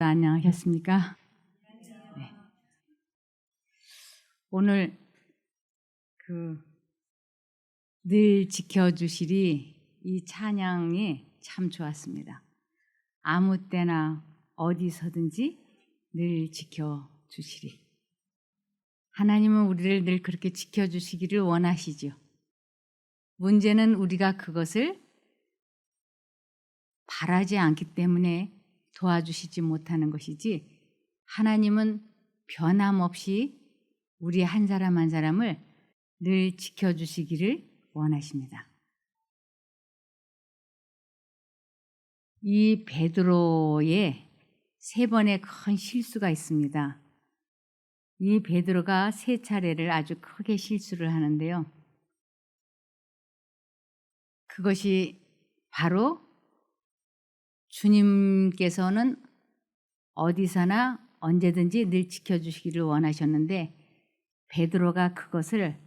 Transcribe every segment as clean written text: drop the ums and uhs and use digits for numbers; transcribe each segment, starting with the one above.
반갑습니다. 안녕하셨습니까? 네. 오늘 늘 지켜주시리 이 찬양이 참 좋았습니다. 아무 때나 어디서든지 늘 지켜주시리. 하나님은 우리를 늘 그렇게 지켜주시기를 원하시죠. 문제는 우리가 그것을 바라지 않기 때문에 도와주시지 못하는 것이지, 하나님은 변함없이 우리 한 사람 한 사람을 늘 지켜주시기를 원하십니다. 이 베드로의 3번의 큰 실수가 있습니다. 이 베드로가 3차례를 아주 크게 실수를 하는데요. 그것이 바로 주님께서는 어디서나 언제든지 늘 지켜주시기를 원하셨는데, 베드로가 그것을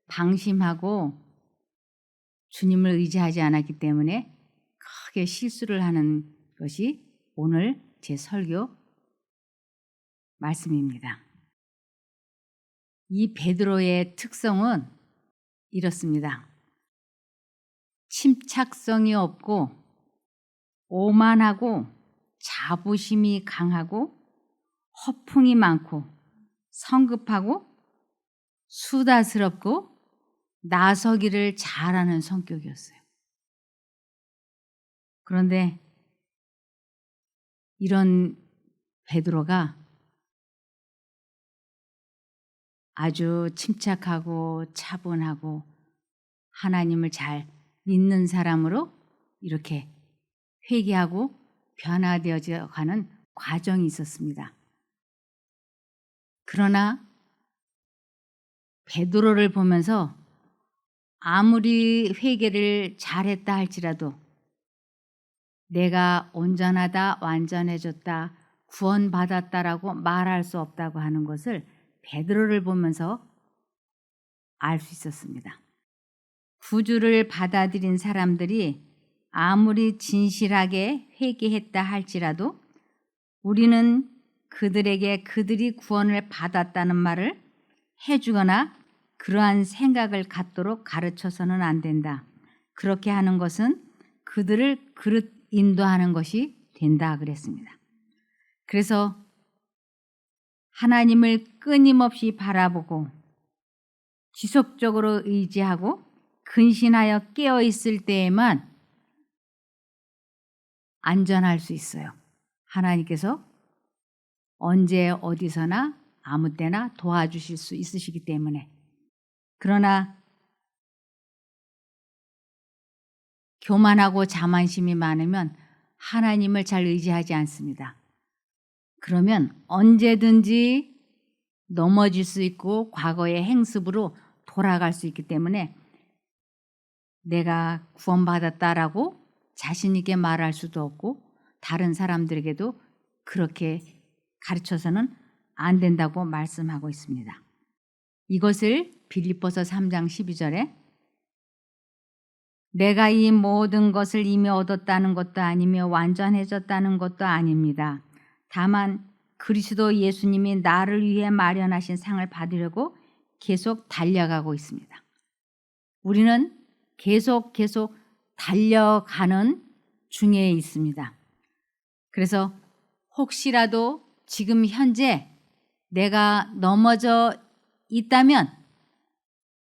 방심하고 주님을 의지하지 않았기 때문에 크게 실수를 하는 것이 오늘 제 설교 말씀입니다. 이 베드로의 특성은 이렇습니다. 침착성이 없고 오만하고 자부심이 강하고 허풍이 많고 성급하고 수다스럽고 나서기를 잘하는 성격이었어요. 그런데 이런 베드로가 아주 침착하고 차분하고 하나님을 잘 믿는 사람으로 이렇게 회개하고 변화되어져 가는 과정이 있었습니다. 그러나 베드로를 보면서 아무리 회개를 잘했다 할지라도 내가 온전하다, 완전해졌다, 구원받았다라고 말할 수 없다고 하는 것을 베드로를 보면서 알 수 있었습니다. 구주를 받아들인 사람들이 아무리 진실하게 회개했다 할지라도 우리는 그들에게 그들이 구원을 받았다는 말을 해주거나 그러한 생각을 갖도록 가르쳐서는 안 된다. 그렇게 하는 것은 그들을 그릇 인도하는 것이 된다 그랬습니다. 그래서 하나님을 끊임없이 바라보고 지속적으로 의지하고 근신하여 깨어 있을 때에만 안전할 수 있어요. 하나님께서 언제 어디서나 아무 때나 도와주실 수 있으시기 때문에. 그러나 교만하고 자만심이 많으면 하나님을 잘 의지하지 않습니다. 그러면 언제든지 넘어질 수 있고 과거의 행습으로 돌아갈 수 있기 때문에 내가 구원받았다라고 자신 있게 말할 수도 없고 다른 사람들에게도 그렇게 가르쳐서는 안 된다고 말씀하고 있습니다. 이것을 빌립보서 3장 12절에 내가 이 모든 것을 이미 얻었다는 것도 아니며 완전해졌다는 것도 아닙니다. 다만 그리스도 예수님이 나를 위해 마련하신 상을 받으려고 계속 달려가고 있습니다. 우리는 계속 달려가는 중에 있습니다. 그래서 혹시라도 지금 현재 내가 넘어져 있다면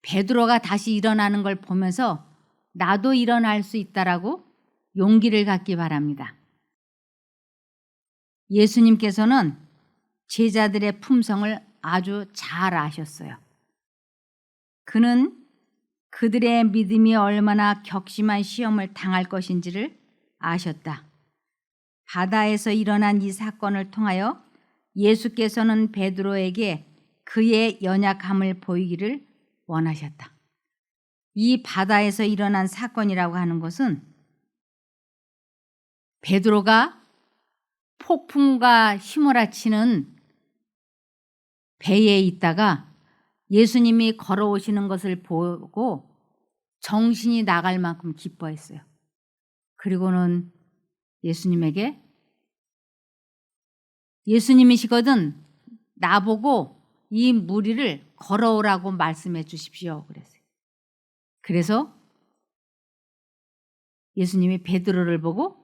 베드로가 다시 일어나는 걸 보면서 나도 일어날 수 있다라고 용기를 갖기 바랍니다. 예수님께서는 제자들의 품성을 아주 잘 아셨어요. 그는 그들의 믿음이 얼마나 격심한 시험을 당할 것인지를 아셨다. 바다에서 일어난 이 사건을 통하여 예수께서는 베드로에게 그의 연약함을 보이기를 원하셨다. 이 바다에서 일어난 사건이라고 하는 것은 베드로가 폭풍과 휘몰아치는 배에 있다가 예수님이 걸어오시는 것을 보고 정신이 나갈 만큼 기뻐했어요. 그리고는 예수님에게 예수님이시거든 나보고 이 무리를 걸어오라고 말씀해 주십시오 그랬어요. 그래서 예수님이 베드로를 보고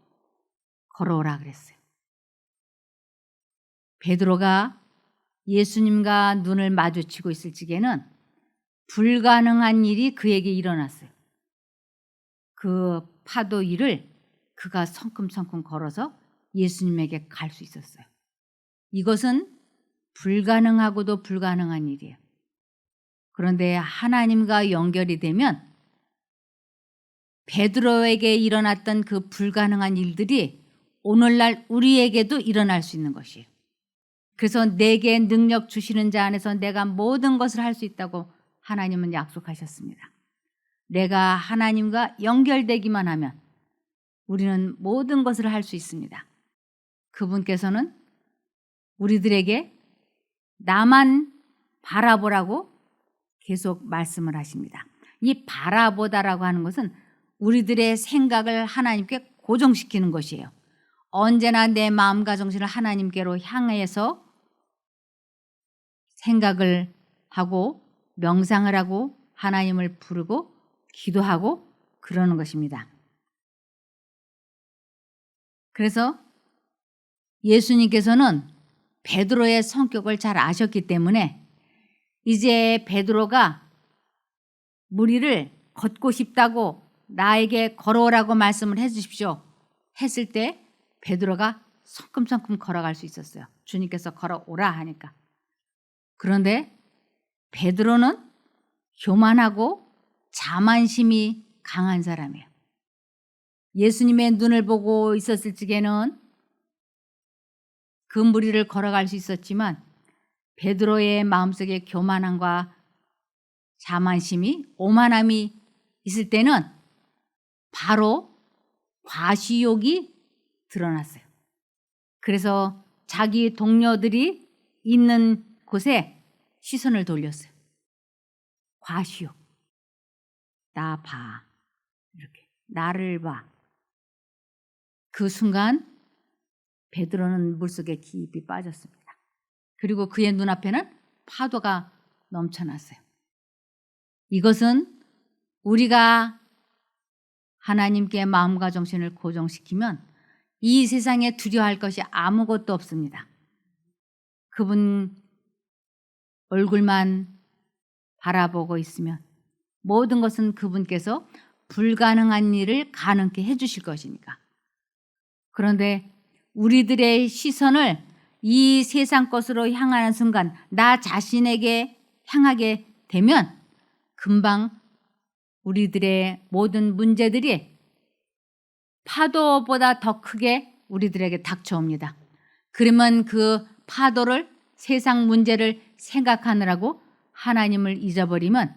걸어오라 그랬어요. 베드로가 예수님과 눈을 마주치고 있을 적에는 불가능한 일이 그에게 일어났어요. 그 파도 위를 그가 성큼성큼 걸어서 예수님에게 갈 수 있었어요. 이것은 불가능하고도 불가능한 일이에요. 그런데 하나님과 연결이 되면 베드로에게 일어났던 그 불가능한 일들이 오늘날 우리에게도 일어날 수 있는 것이에요. 그래서 내게 능력 주시는 자 안에서 내가 모든 것을 할 수 있다고 하나님은 약속하셨습니다. 내가 하나님과 연결되기만 하면 우리는 모든 것을 할 수 있습니다. 그분께서는 우리들에게 나만 바라보라고 계속 말씀을 하십니다. 이 바라보다라고 하는 것은 우리들의 생각을 하나님께 고정시키는 것이에요. 언제나 내 마음과 정신을 하나님께로 향해서 생각을 하고 명상을 하고 하나님을 부르고 기도하고 그러는 것입니다. 그래서 예수님께서는 베드로의 성격을 잘 아셨기 때문에 이제 베드로가 무리를 걷고 싶다고 나에게 걸어오라고 말씀을 해 주십시오 했을 때 베드로가 성큼성큼 걸어갈 수 있었어요. 주님께서 걸어오라 하니까. 그런데 베드로는 교만하고 자만심이 강한 사람이에요. 예수님의 눈을 보고 있었을 적에는 그 무리를 걸어갈 수 있었지만 베드로의 마음속에 교만함과 자만심이 오만함이 있을 때는 바로 과시욕이 드러났어요. 그래서 자기 동료들이 있는 곳에 시선을 돌렸어요. 과시욕. 나 봐. 이렇게. 나를 봐. 그 순간 베드로는 물속에 깊이 빠졌습니다. 그리고 그의 눈앞에는 파도가 넘쳐났어요. 이것은 우리가 하나님께 마음과 정신을 고정시키면 이 세상에 두려워할 것이 아무것도 없습니다. 그분 얼굴만 바라보고 있으면 모든 것은 그분께서 불가능한 일을 가능케 해주실 것이니까. 그런데 우리들의 시선을 이 세상 것으로 향하는 순간 나 자신에게 향하게 되면 금방 우리들의 모든 문제들이 파도보다 더 크게 우리들에게 닥쳐옵니다. 그러면 그 파도를 세상 문제를 생각하느라고 하나님을 잊어버리면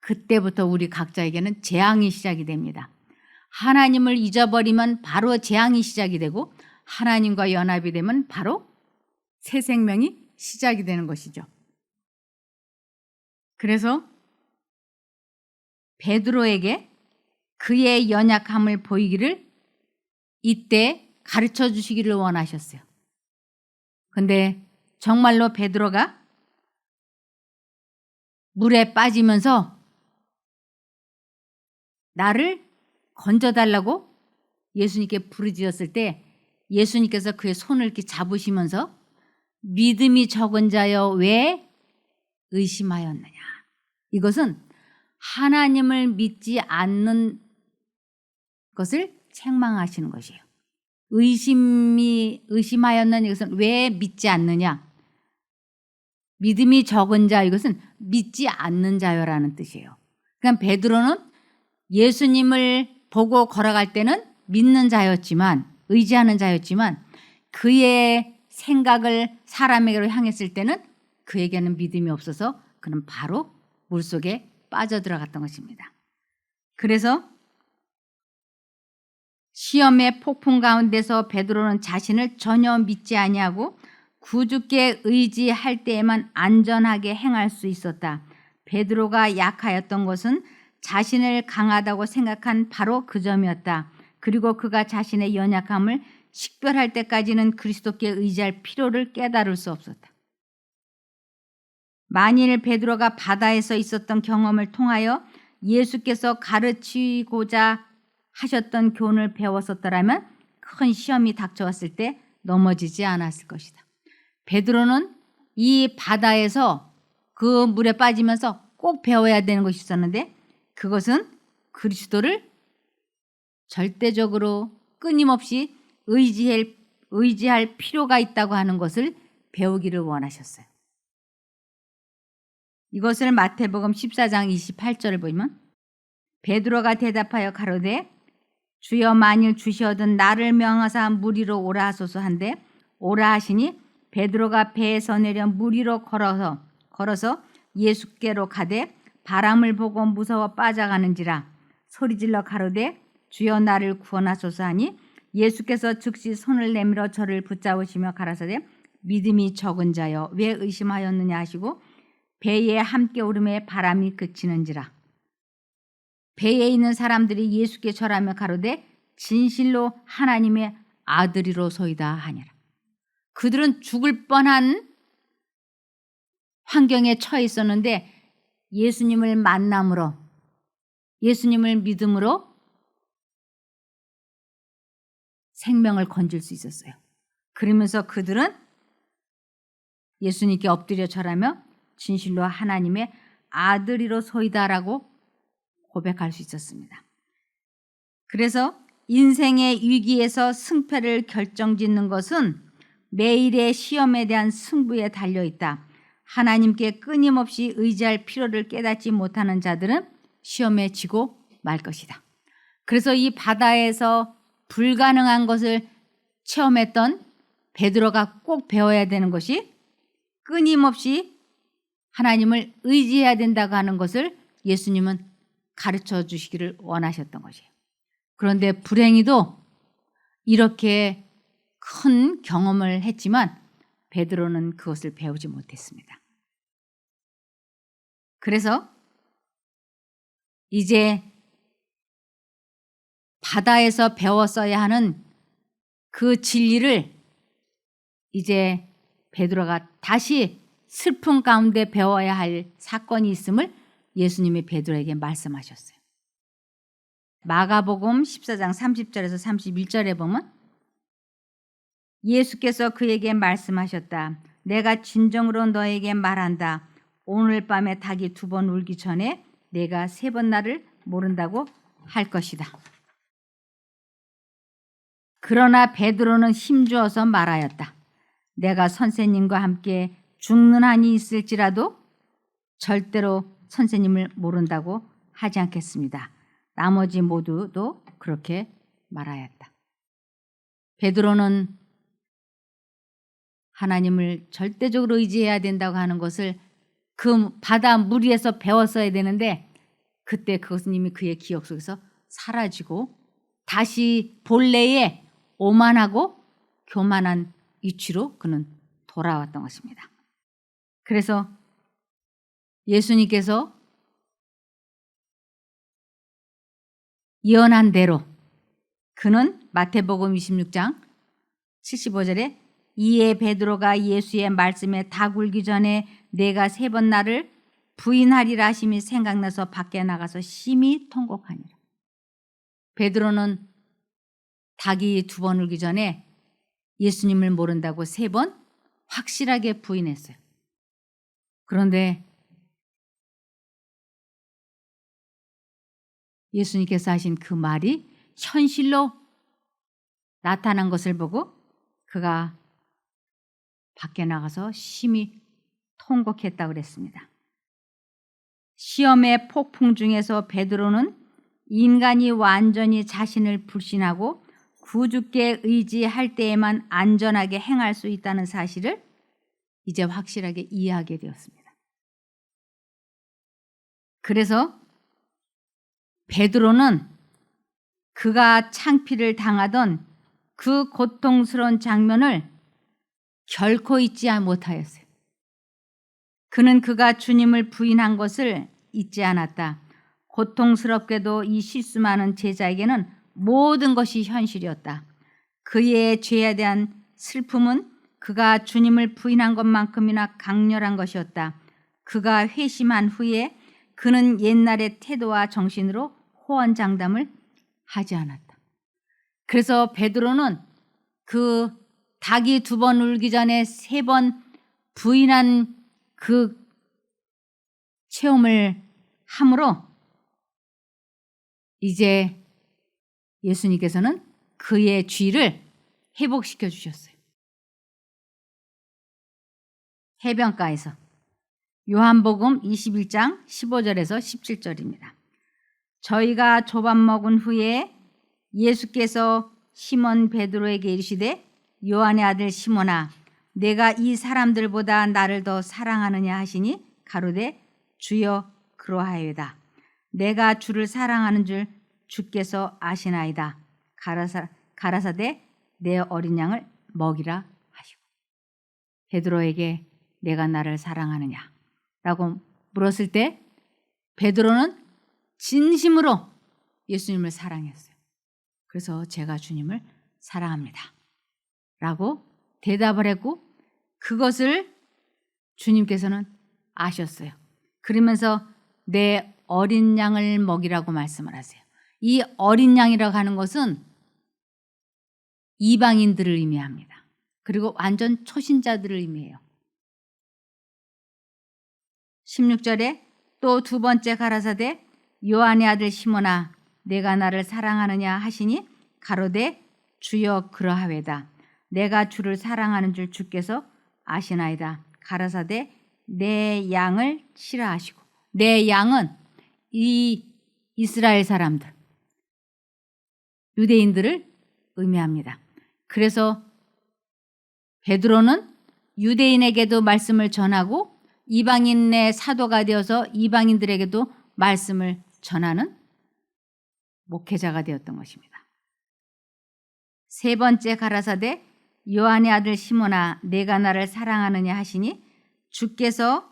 그때부터 우리 각자에게는 재앙이 시작이 됩니다. 하나님을 잊어버리면 바로 재앙이 시작이 되고 하나님과 연합이 되면 바로 새 생명이 시작이 되는 것이죠. 그래서 베드로에게 그의 연약함을 보이기를 이때 가르쳐 주시기를 원하셨어요. 근데 정말로 베드로가 물에 빠지면서 나를 건져달라고 예수님께 부르짖었을 때 예수님께서 그의 손을 이렇게 잡으시면서 믿음이 적은 자여 왜 의심하였느냐. 이것은 하나님을 믿지 않는 것을 책망하시는 것이에요. 의심하였느냐 이것은 왜 믿지 않느냐. 믿음이 적은 자 이것은 믿지 않는 자여라는 뜻이에요. 그러니까 베드로는 예수님을 보고 걸어갈 때는 믿는 자였지만 의지하는 자였지만 그의 생각을 사람에게로 향했을 때는 그에게는 믿음이 없어서 그는 바로 물속에 빠져들어갔던 것입니다. 그래서 시험의 폭풍 가운데서 베드로는 자신을 전혀 믿지 아니하고 구주께 의지할 때에만 안전하게 행할 수 있었다. 베드로가 약하였던 것은 자신을 강하다고 생각한 바로 그 점이었다. 그리고 그가 자신의 연약함을 식별할 때까지는 그리스도께 의지할 필요를 깨달을 수 없었다. 만일 베드로가 바다에서 있었던 경험을 통하여 예수께서 가르치고자 하셨던 교훈을 배웠었더라면 큰 시험이 닥쳐왔을 때 넘어지지 않았을 것이다. 베드로는 이 바다에서 그 물에 빠지면서 꼭 배워야 되는 것이 있었는데 그것은 그리스도를 절대적으로 끊임없이 의지할 필요가 있다고 하는 것을 배우기를 원하셨어요. 이것을 마태복음 14장 28절을 보면 베드로가 대답하여 가로되 주여 만일 주시어든 나를 명하사 물 위로 오라 하소서 한데 오라 하시니 베드로가 배에서 내려 물 위로 걸어서 예수께로 가되 바람을 보고 무서워 빠져가는지라 소리질러 가로되 주여 나를 구원하소서 하니 예수께서 즉시 손을 내밀어 저를 붙잡으시며 가라사대 믿음이 적은 자여 왜 의심하였느냐 하시고 배에 함께 오름에 바람이 그치는지라. 배에 있는 사람들이 예수께 절하며 가로되 진실로 하나님의 아들이로소이다 하니라. 그들은 죽을 뻔한 환경에 처해 있었는데 예수님을 만남으로 예수님을 믿음으로 생명을 건질 수 있었어요. 그러면서 그들은 예수님께 엎드려 절하며 진실로 하나님의 아들이로소이다라고 고백할 수 있었습니다. 그래서 인생의 위기에서 승패를 결정짓는 것은 매일의 시험에 대한 승부에 달려있다. 하나님께 끊임없이 의지할 필요를 깨닫지 못하는 자들은 시험에 지고 말 것이다. 그래서 이 바다에서 불가능한 것을 체험했던 베드로가 꼭 배워야 되는 것이 끊임없이 하나님을 의지해야 된다고 하는 것을 예수님은 가르쳐 주시기를 원하셨던 것이에요. 그런데 불행히도 이렇게 큰 경험을 했지만 베드로는 그것을 배우지 못했습니다. 그래서 이제 바다에서 배웠어야 하는 그 진리를 이제 베드로가 다시 슬픔 가운데 배워야 할 사건이 있음을 예수님이 베드로에게 말씀하셨어요. 마가복음 14장 30절에서 31절에 보면 예수께서 그에게 말씀하셨다. 내가 진정으로 너에게 말한다. 오늘 밤에 닭이 2번 울기 전에 내가 3번 나를 모른다고 할 것이다. 그러나 베드로는 힘주어서 말하였다. 내가 선생님과 함께 죽는 한이 있을지라도 절대로 선생님을 모른다고 하지 않겠습니다. 나머지 모두도 그렇게 말하였다. 베드로는 하나님을 절대적으로 의지해야 된다고 하는 것을 그 바다 물 위에서 배웠어야 되는데 그때 그것은 이미 그의 기억 속에서 사라지고 다시 본래의 오만하고 교만한 위치로 그는 돌아왔던 것입니다. 그래서 예수님께서 예언한 대로 그는 마태복음 26장 75절에 이에 베드로가 예수의 말씀에 닭 울기 전에 내가 3번 나를 부인하리라 하심이 생각나서 밖에 나가서 심히 통곡하니라. 베드로는 닭이 2번 울기 전에 예수님을 모른다고 3번 확실하게 부인했어요. 그런데 예수님께서 하신 그 말이 현실로 나타난 것을 보고 그가 밖에 나가서 심히 통곡했다고 그랬습니다. 시험의 폭풍 중에서 베드로는 인간이 완전히 자신을 불신하고 구주께 의지할 때에만 안전하게 행할 수 있다는 사실을 이제 확실하게 이해하게 되었습니다. 그래서 베드로는 그가 창피를 당하던 그 고통스러운 장면을 결코 잊지 못하였어요. 그는 그가 주님을 부인한 것을 잊지 않았다. 고통스럽게도 이 실수 많은 제자에게는 모든 것이 현실이었다. 그의 죄에 대한 슬픔은 그가 주님을 부인한 것만큼이나 강렬한 것이었다. 그가 회심한 후에 그는 옛날의 태도와 정신으로 호언장담을 하지 않았다. 그래서 베드로는 그 닭이 2번 울기 전에 3번 부인한 그 체험을 함으로 이제 예수님께서는 그의 죄를 회복시켜 주셨어요. 해변가에서 요한복음 21장 15절에서 17절입니다. 저희가 조밥 먹은 후에 예수께서 시몬 베드로에게 이르시되 요한의 아들 시몬아 내가 이 사람들보다 나를 더 사랑하느냐 하시니 가로되 주여 그러하여다. 내가 주를 사랑하는 줄 주께서 아시나이다. 가라사대 내 어린 양을 먹이라 하시고 베드로에게 내가 나를 사랑하느냐 라고 물었을 때 베드로는 진심으로 예수님을 사랑했어요. 그래서 제가 주님을 사랑합니다 라고 대답을 했고 그것을 주님께서는 아셨어요. 그러면서 내 어린 양을 먹이라고 말씀을 하세요. 이 어린 양이라고 하는 것은 이방인들을 의미합니다. 그리고 완전 초신자들을 의미해요. 16절에 또 2번째 가라사대 요한의 아들 시몬아 내가 나를 사랑하느냐 하시니 가로되 주여 그러하외다. 내가 주를 사랑하는 줄 주께서 아시나이다. 가라사대 내 양을 치라 하시고 내 양은 이 이스라엘 사람들 유대인들을 의미합니다. 그래서 베드로는 유대인에게도 말씀을 전하고 이방인의 사도가 되어서 이방인들에게도 말씀을 전하는 목회자가 되었던 것입니다. 3번째 가라사대 요한의 아들 시몬아 내가 나를 사랑하느냐 하시니 주께서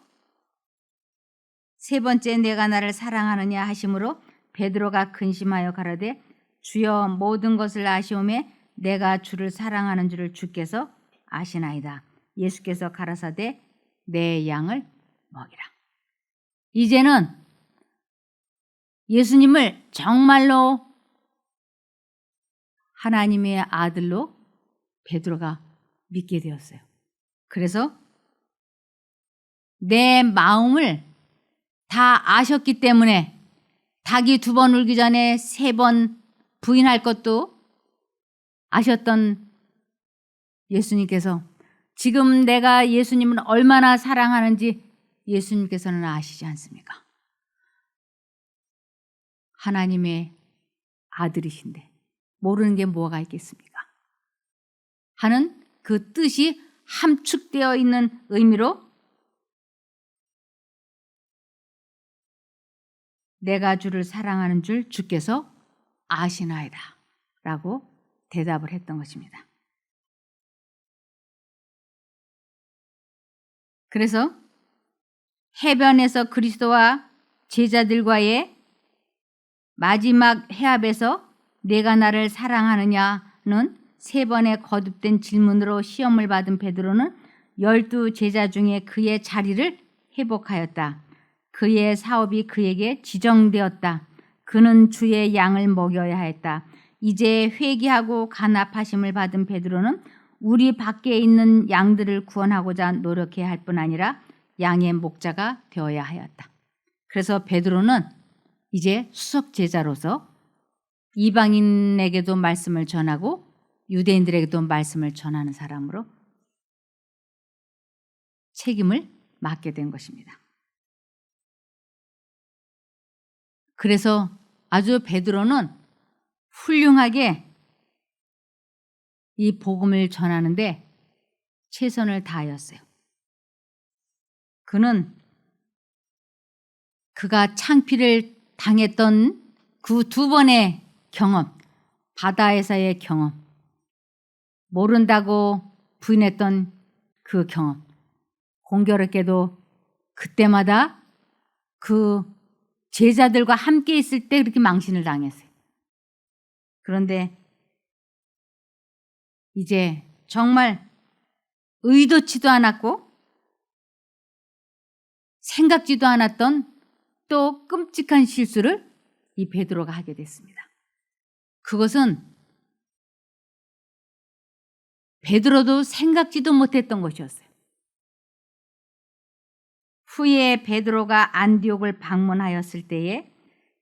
3번째 내가 나를 사랑하느냐 하심으로 베드로가 근심하여 가라되 주여 모든 것을 아시오매 내가 주를 사랑하는 줄을 주께서 아시나이다. 예수께서 가라사대 내 양을 먹이라. 이제는 예수님을 정말로 하나님의 아들로 베드로가 믿게 되었어요. 그래서 내 마음을 다 아셨기 때문에 닭이 2번 울기 전에 3번 부인할 것도 아셨던 예수님께서 지금 내가 예수님을 얼마나 사랑하는지 예수님께서는 아시지 않습니까? 하나님의 아들이신데 모르는 게 뭐가 있겠습니까? 하는 그 뜻이 함축되어 있는 의미로 내가 주를 사랑하는 줄 주께서 아시나이다 라고 대답을 했던 것입니다. 그래서 해변에서 그리스도와 제자들과의 마지막 회합에서 내가 나를 사랑하느냐는 3번의 거듭된 질문으로 시험을 받은 베드로는 12 제자 중에 그의 자리를 회복하였다. 그의 사업이 그에게 지정되었다. 그는 주의 양을 먹여야 했다. 이제 회개하고 간합하심을 받은 베드로는 우리 밖에 있는 양들을 구원하고자 노력해야 할 뿐 아니라 양의 목자가 되어야 하였다. 그래서 베드로는 이제 수석 제자로서 이방인에게도 말씀을 전하고 유대인들에게도 말씀을 전하는 사람으로 책임을 맡게 된 것입니다. 그래서 아주 베드로는 훌륭하게 이 복음을 전하는데 최선을 다하였어요. 그는 그가 창피를 당했던 그 2번의 경험, 바다에서의 경험, 모른다고 부인했던 그 경험, 공교롭게도 그때마다 그 제자들과 함께 있을 때 그렇게 망신을 당했어요. 그런데 이제 정말 의도치도 않았고 생각지도 않았던 또 끔찍한 실수를 이 베드로가 하게 됐습니다. 그것은 베드로도 생각지도 못했던 것이었어요. 후에 베드로가 안디옥을 방문하였을 때에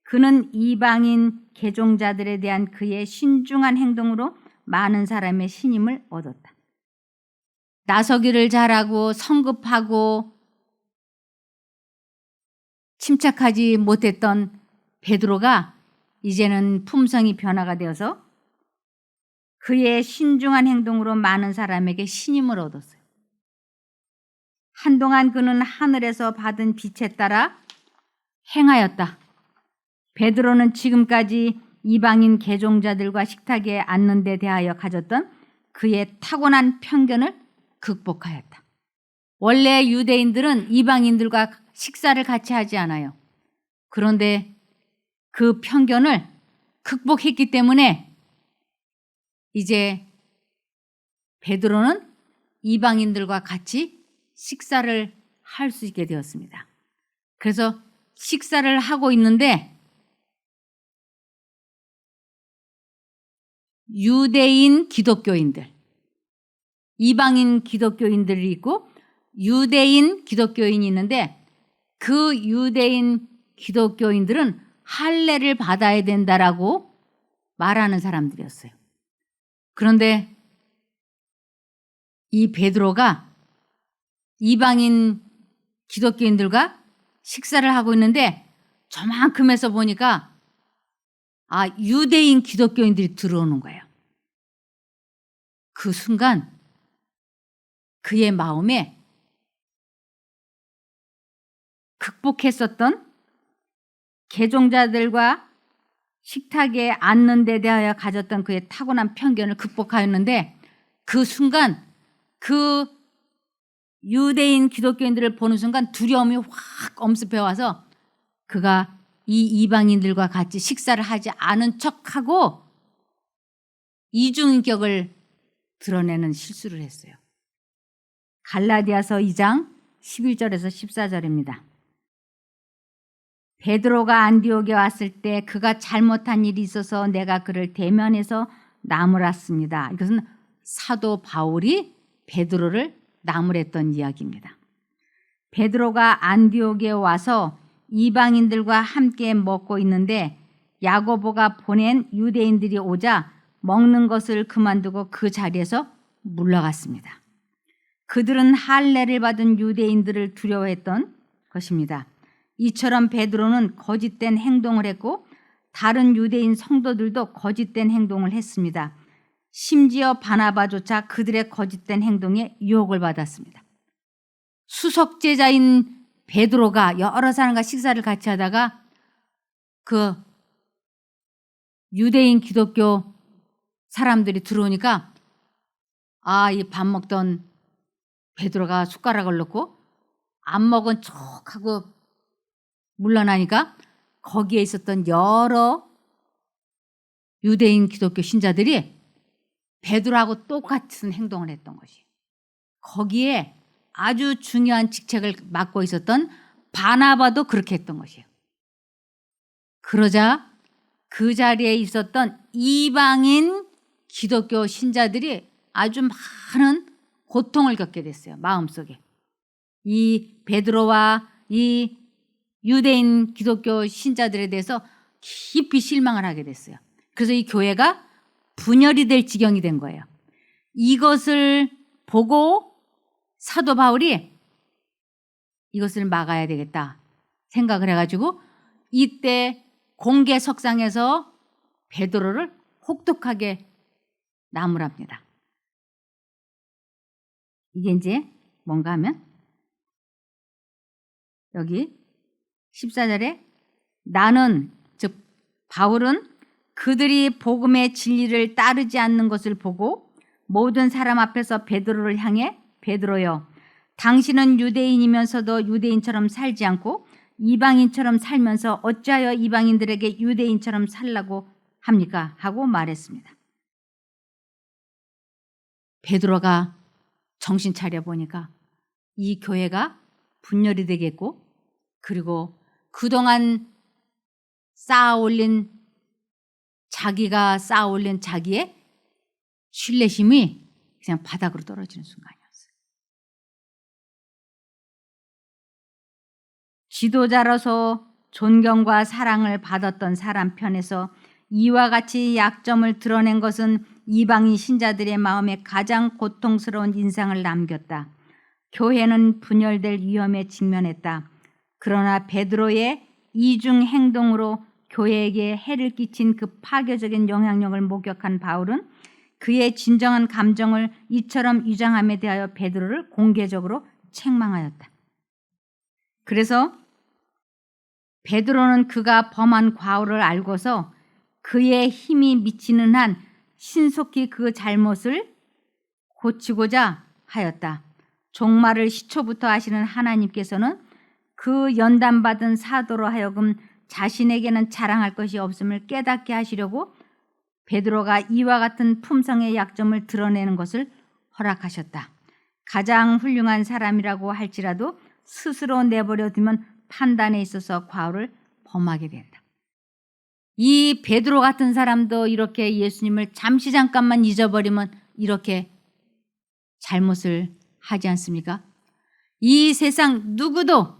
그는 이방인 개종자들에 대한 그의 신중한 행동으로 많은 사람의 신임을 얻었다. 나서기를 잘하고 성급하고 침착하지 못했던 베드로가 이제는 품성이 변화가 되어서 그의 신중한 행동으로 많은 사람에게 신임을 얻었어요. 한동안 그는 하늘에서 받은 빛에 따라 행하였다. 베드로는 지금까지 이방인 개종자들과 식탁에 앉는 데 대하여 가졌던 그의 타고난 편견을 극복하였다. 원래 유대인들은 이방인들과 식사를 같이 하지 않아요. 그런데 그 편견을 극복했기 때문에 이제 베드로는 이방인들과 같이 식사를 할 수 있게 되었습니다. 그래서 식사를 하고 있는데 유대인 기독교인들, 이방인 기독교인들이 있고 유대인 기독교인이 있는데 그 유대인 기독교인들은 할례를 받아야 된다라고 말하는 사람들이었어요. 그런데 이 베드로가 이방인 기독교인들과 식사를 하고 있는데 저만큼에서 보니까 유대인 기독교인들이 들어오는 거예요. 그 순간 그의 마음에 극복했었던 개종자들과 식탁에 앉는 데 대하여 가졌던 그의 타고난 편견을 극복하였는데 그 순간 그 유대인 기독교인들을 보는 순간 두려움이 확 엄습해 와서 그가 이 이방인들과 같이 식사를 하지 않은 척하고 이중인격을 드러내는 실수를 했어요. 갈라디아서 2장 11절에서 14절입니다. 베드로가 안디옥에 왔을 때 그가 잘못한 일이 있어서 내가 그를 대면해서 나무랐습니다. 이것은 사도 바울이 베드로를 나무랬던 이야기입니다. 베드로가 안디옥에 와서 이방인들과 함께 먹고 있는데 야고보가 보낸 유대인들이 오자 먹는 것을 그만두고 그 자리에서 물러갔습니다. 그들은 할례를 받은 유대인들을 두려워했던 것입니다. 이처럼 베드로는 거짓된 행동을 했고 다른 유대인 성도들도 거짓된 행동을 했습니다. 심지어 바나바조차 그들의 거짓된 행동에 유혹을 받았습니다. 수석제자인 베드로가 여러 사람과 식사를 같이 하다가 그 유대인 기독교 사람들이 들어오니까 이 밥 먹던 베드로가 숟가락을 넣고 안 먹은 척하고 물러나니까 거기에 있었던 여러 유대인 기독교 신자들이 베드로하고 똑같은 행동을 했던 것이에요. 거기에 아주 중요한 직책을 맡고 있었던 바나바도 그렇게 했던 것이에요. 그러자 그 자리에 있었던 이방인 기독교 신자들이 아주 많은 고통을 겪게 됐어요. 마음속에. 이 베드로와 이 유대인 기독교 신자들에 대해서 깊이 실망을 하게 됐어요. 그래서 이 교회가 분열이 될 지경이 된 거예요. 이것을 보고 사도 바울이 이것을 막아야 되겠다 생각을 해가지고 이때 공개석상에서 베드로를 혹독하게 나무랍니다. 이게 이제 뭔가 하면 여기 14절에 나는 즉 바울은 그들이 복음의 진리를 따르지 않는 것을 보고 모든 사람 앞에서 베드로를 향해 베드로여 당신은 유대인이면서도 유대인처럼 살지 않고 이방인처럼 살면서 어찌하여 이방인들에게 유대인처럼 살라고 합니까? 하고 말했습니다. 베드로가 정신 차려 보니까 이 교회가 분열이 되겠고, 그리고 그동안 자기가 쌓아올린 자기의 신뢰심이 그냥 바닥으로 떨어지는 순간이었어요. 지도자로서 존경과 사랑을 받았던 사람 편에서 이와 같이 약점을 드러낸 것은 이방인 신자들의 마음에 가장 고통스러운 인상을 남겼다. 교회는 분열될 위험에 직면했다. 그러나 베드로의 이중 행동으로 교회에게 해를 끼친 그 파괴적인 영향력을 목격한 바울은 그의 진정한 감정을 이처럼 위장함에 대하여 베드로를 공개적으로 책망하였다. 그래서 베드로는 그가 범한 과오를 알고서 그의 힘이 미치는 한 신속히 그 잘못을 고치고자 하였다. 종말을 시초부터 아시는 하나님께서는 그 연단받은 사도로 하여금 자신에게는 자랑할 것이 없음을 깨닫게 하시려고 베드로가 이와 같은 품성의 약점을 드러내는 것을 허락하셨다. 가장 훌륭한 사람이라고 할지라도 스스로 내버려 두면 판단에 있어서 과오를 범하게 된다. 이 베드로 같은 사람도 이렇게 예수님을 잠깐만 잊어버리면 이렇게 잘못을 하지 않습니까? 이 세상 누구도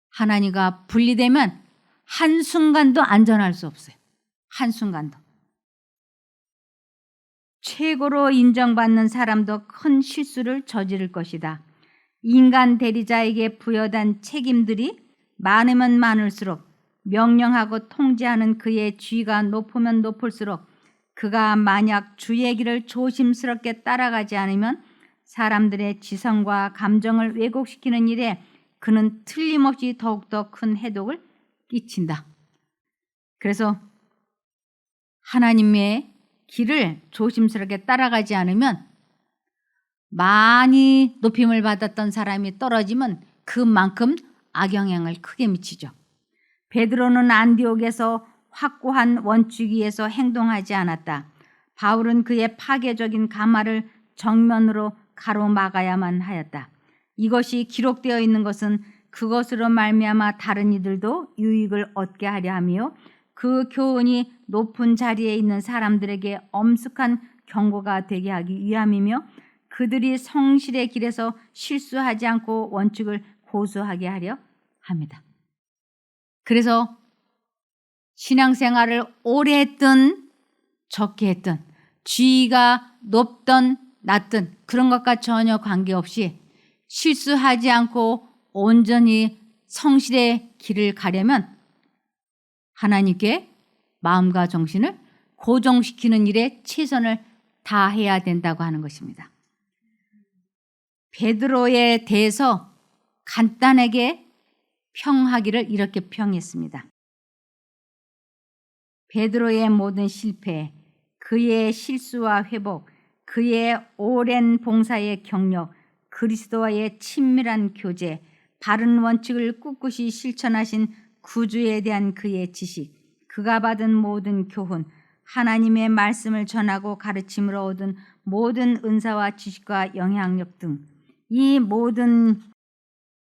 하나님과 분리되면 한순간도 안전할 수 없어요. 한순간도. 최고로 인정받는 사람도 큰 실수를 저지를 것이다. 인간 대리자에게 부여된 책임들이 많으면 많을수록, 명령하고 통제하는 그의 지위가 높으면 높을수록, 그가 만약 주의 길을 조심스럽게 따라가지 않으면 사람들의 지성과 감정을 왜곡시키는 일에 그는 틀림없이 더욱더 큰 해독을 끼친다. 그래서 하나님의 길을 조심스럽게 따라가지 않으면 많이 높임을 받았던 사람이 떨어지면 그만큼 악영향을 크게 미치죠. 베드로는 안디옥에서 확고한 원칙 위에서 행동하지 않았다. 바울은 그의 파괴적인 가마를 정면으로 가로막아야만 하였다. 이것이 기록되어 있는 것은 그것으로 말미암아 다른 이들도 유익을 얻게 하려 하며 그 교훈이 높은 자리에 있는 사람들에게 엄숙한 경고가 되게 하기 위함이며 그들이 성실의 길에서 실수하지 않고 원칙을 고수하게 하려 합니다. 그래서 신앙생활을 오래 했든 적게 했든 지위가 높든 낮든 그런 것과 전혀 관계없이 실수하지 않고 온전히 성실의 길을 가려면 하나님께 마음과 정신을 고정시키는 일에 최선을 다해야 된다고 하는 것입니다. 베드로에 대해서 간단하게 평하기를 이렇게 평했습니다. 베드로의 모든 실패, 그의 실수와 회복, 그의 오랜 봉사의 경력, 그리스도와의 친밀한 교제, 바른 원칙을 꿋꿋이 실천하신 구주에 대한 그의 지식, 그가 받은 모든 교훈, 하나님의 말씀을 전하고 가르침으로 얻은 모든 은사와 지식과 영향력 등 이 모든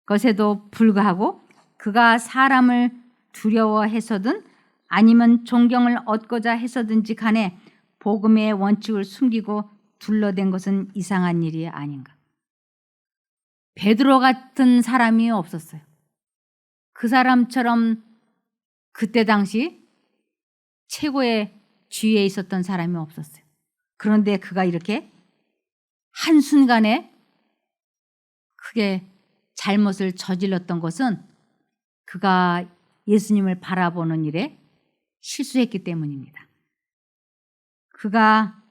것에도 불구하고 그가 사람을 두려워해서든 아니면 존경을 얻고자 해서든지 간에 복음의 원칙을 숨기고 둘러댄 것은 이상한 일이 아닌가. 베드로 같은 사람이 없었어요. 그 사람처럼 그때 당시 최고의 지위에 있었던 사람이 없었어요. 그런데 그가 이렇게 한순간에 크게 잘못을 저질렀던 것은 그가 예수님을 바라보는 일에 실수했기 때문입니다. 그가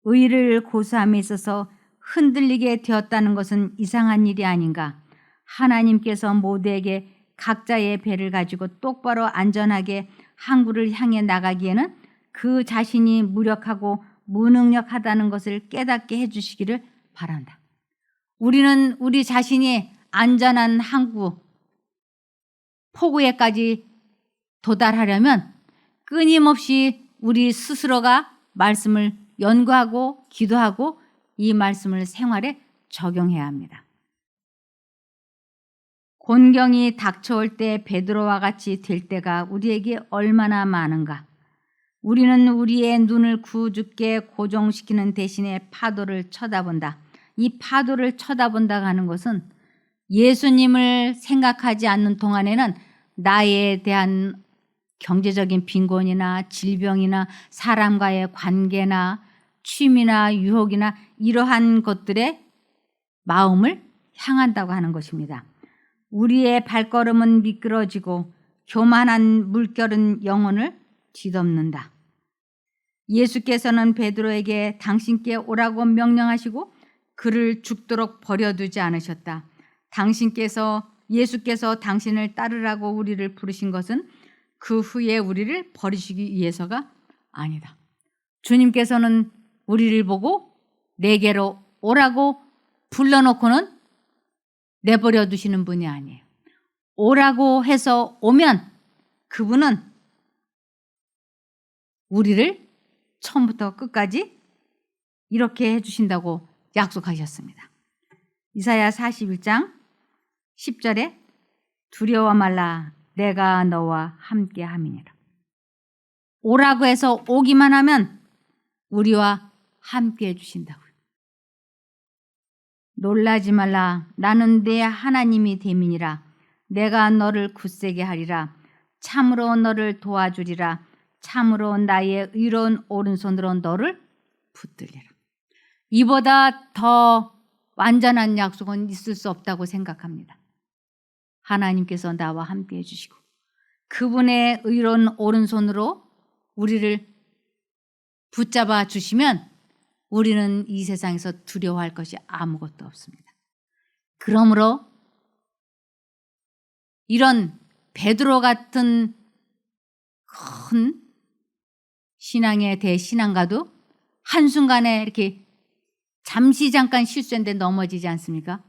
의를 고수함에 있어서 흔들리게 되었다는 것은 이상한 일이 아닌가. 하나님께서 모두에게 각자의 배를 가지고 똑바로 안전하게 항구를 향해 나가기에는 그 자신이 무력하고 무능력하다는 것을 깨닫게 해주시기를 바란다. 우리는 우리 자신이 안전한 항구, 포구에까지 도달하려면 끊임없이 우리 스스로가 말씀을 연구하고 기도하고 이 말씀을 생활에 적용해야 합니다. 곤경이 닥쳐올 때 베드로와 같이 될 때가 우리에게 얼마나 많은가. 우리는 우리의 눈을 구주께 고정시키는 대신에 파도를 쳐다본다. 이 파도를 쳐다본다고 하는 것은 예수님을 생각하지 않는 동안에는 나에 대한 경제적인 빈곤이나 질병이나 사람과의 관계나 취미나 유혹이나 이러한 것들의 마음을 향한다고 하는 것입니다. 우리의 발걸음은 미끄러지고 교만한 물결은 영혼을 뒤덮는다. 예수께서는 베드로에게 당신께 오라고 명령하시고 그를 죽도록 버려두지 않으셨다. 예수께서 당신을 따르라고 우리를 부르신 것은 그 후에 우리를 버리시기 위해서가 아니다. 주님께서는 우리를 보고 내게로 오라고 불러놓고는 내버려 두시는 분이 아니에요. 오라고 해서 오면 그분은 우리를 처음부터 끝까지 이렇게 해주신다고 약속하셨습니다. 이사야 41장 10절에 두려워 말라 내가 너와 함께 함이니라. 오라고 해서 오기만 하면 우리와 함께 해주신다고요. 놀라지 말라 나는 내 하나님이 됨이니라. 내가 너를 굳세게 하리라. 참으로 너를 도와주리라. 참으로 나의 의로운 오른손으로 너를 붙들리라. 이보다 더 완전한 약속은 있을 수 없다고 생각합니다. 하나님께서 나와 함께 해주시고 그분의 의로운 오른손으로 우리를 붙잡아 주시면 우리는 이 세상에서 두려워할 것이 아무것도 없습니다. 그러므로 이런 베드로 같은 큰 신앙의 대신앙가도 한순간에 이렇게 잠시 잠깐 실수했는데 넘어지지 않습니까?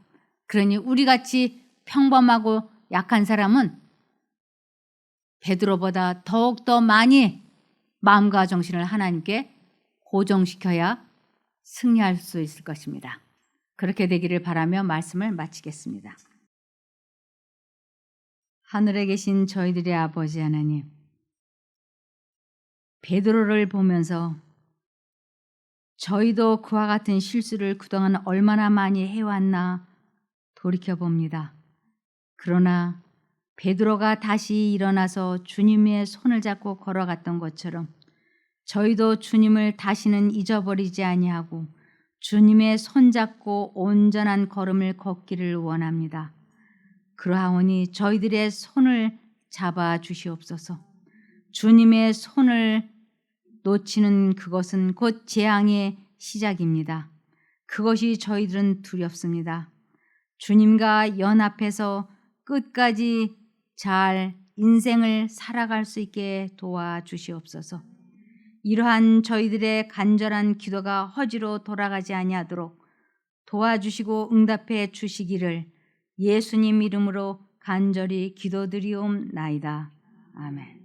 그러니 우리같이 평범하고 약한 사람은 베드로보다 더욱더 많이 마음과 정신을 하나님께 고정시켜야 승리할 수 있을 것입니다. 그렇게 되기를 바라며 말씀을 마치겠습니다. 하늘에 계신 저희들의 아버지 하나님, 베드로를 보면서 저희도 그와 같은 실수를 그동안 얼마나 많이 해왔나 돌이켜봅니다. 그러나 베드로가 다시 일어나서 주님의 손을 잡고 걸어갔던 것처럼 저희도 주님을 다시는 잊어버리지 아니하고 주님의 손잡고 온전한 걸음을 걷기를 원합니다. 그러하오니 저희들의 손을 잡아 주시옵소서. 주님의 손을 놓치는 그것은 곧 재앙의 시작입니다. 그것이 저희들은 두렵습니다. 주님과 연합해서 끝까지 잘 인생을 살아갈 수 있게 도와주시옵소서. 이러한 저희들의 간절한 기도가 허지로 돌아가지 아니하도록 도와주시고 응답해 주시기를 예수님 이름으로 간절히 기도드리옵나이다. 아멘.